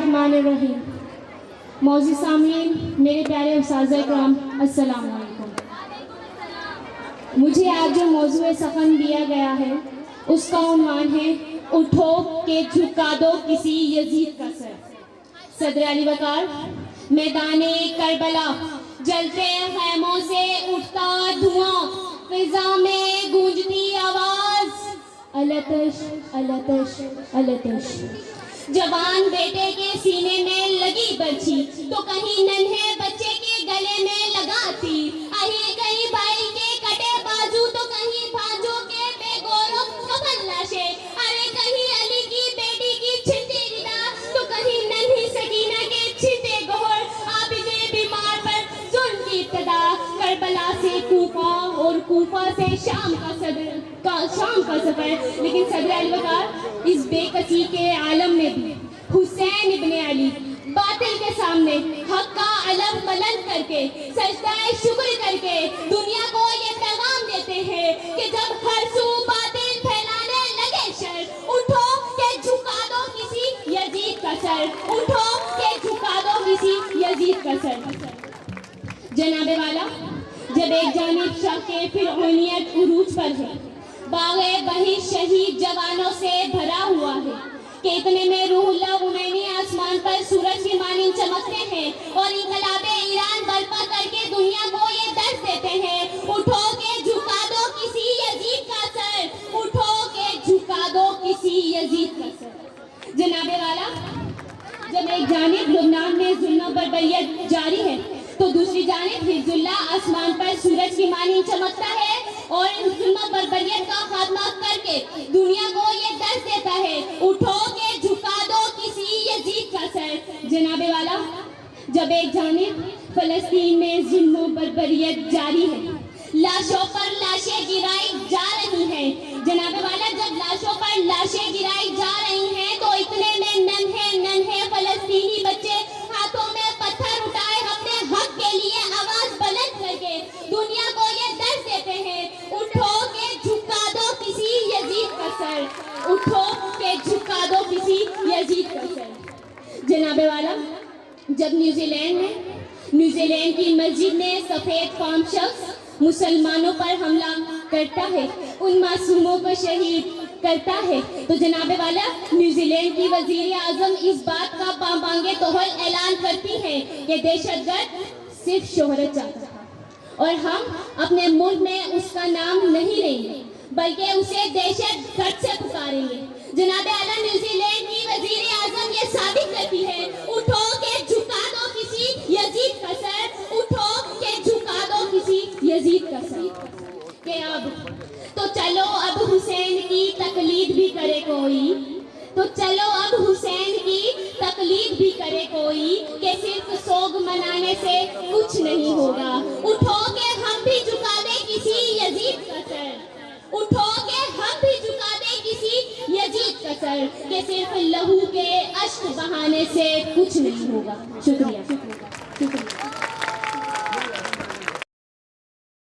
बिस्मिल्लाहिर्रहमानिर्रहीम। मौजूद सामईन, मेरे प्यारे उस्ताज़ इकराम, अस्सलाम वालेकुम। मुझे आज जो मौजूद सफ़न दिया गया है उसका उन्वान है उठो के झुका दो किसी यजीद का सर। सदर अली वकार, मैदाने करबला, जलते खैमों से उठता धुआं, फिजा में गूंजती आवाज, अलतश अलतश अलतश। जवान बेटे के सीने में लगी बर्छी तो कहीं नन्हे बच्चे के गले में लगाती, कहीं भाई के कटे बाजू तो कहीं भांजों के बेगौरों कफन लाशे, अरे कहीं अली की बेटी की छिंटी रिदा तो कहीं नन्ही सकीना के छिंटे गोहर, आबिदे बीमार पर जुल्म की इब्तिदा, करबला से कूफा और कूफा से शाम का सफर। लेकिन सदर अली वकार, इस बेकसी के आलम में भी हुसैन इब्ने अली बातिल के सामने हक का अलम बुलंद करके सजदा शुक्र करके दुनिया को ये पैगाम देते हैं कि जब हर सू बातिल फैलाने लगे शर, उठो के झुका दो किसी यजीद का सर, उठो के झुका दो किसी यजीद का सर। जनाबे वाला, जब एक जानिब शक फिरौनियत उरूज पर है, बाग़े बही शहीद जवानों से भरा हुआ है कि इतने में रूहुल्लाह खुमैनी आसमान पर सूरज की मानिंद चमकते हैं और इंकलाबे ईरान बर्पा करके दुनिया को ये दर्द देते हैं, उठो के झुका दो किसी यजीद का सर, उठो के झुका दो किसी यजीद का सर। जनाबे वाला, जब एक जानिब लुबनान में जुल्म बर्बरियत जारी है तो दूसरी जानिब हिज़्बुल्लाह आसमान पर सूरज की मानिंद चमकता है और इन जुल्म बर्बरियत का खात्मा करके दुनिया को ये दर्द देता है, उठो के झुका दो किसी यजीद का सर। जनाबे वाला, जब एक जानिब फलस्तीन में जुल्म बर्बरियत जारी है, लाशों पर लाशें गिराई जा रही हैं, जनाबे वाला, जब लाशों पर लाशें गिराई जा रही हैं तो इतने में नन्हे नन्हे फलस्तीनी बच्चे हाथों में पत्थर उठाए अपने हक के लिए आवाज बुलंद करके दुनिया को ये दर्द देते हैं, उठो के झुका दो किसी यजीद का सर, उठो के झुका दो किसी यजीद का सर। जनाबे वाला, जब न्यूजीलैंड की मस्जिद में सफेद फाम शख्स मुसलमानों पर हमला करता है, उन मासूमों को शहीद करता है, तो जनाबे वाला, न्यूजीलैंड की वजीर आजम इस बात का बांगे तोहल ऐलान करती है कि दहशतगर्द सिर्फ शोहरत चाहता था और हम अपने मुल्क में उसका नाम नहीं लेंगे बल्कि उसे दहशतगर्द से पुकारेंगे। जनाबे आला, न्यूजीलैंड की वजीर आजम ये साबित करती है, उठो के झुका दो किसी यजीद का सर, उठो के झुका दो किसी यजीद का सर। कि अब तो चलो अब हुसैन की तकलीद भी करे कोई, तो चलो अब हुसैन की तकलीद भी करे कोई, कि सिर्फ सोग मनाने से कुछ नहीं होगा, उठो के हम भी झुका दे किसी यजीद का सर, उठो के हम भी झुका दे किसी यजीद का सर, कि सिर्फ लहू के अश्क बहाने से कुछ नहीं होगा। शुक्रिया।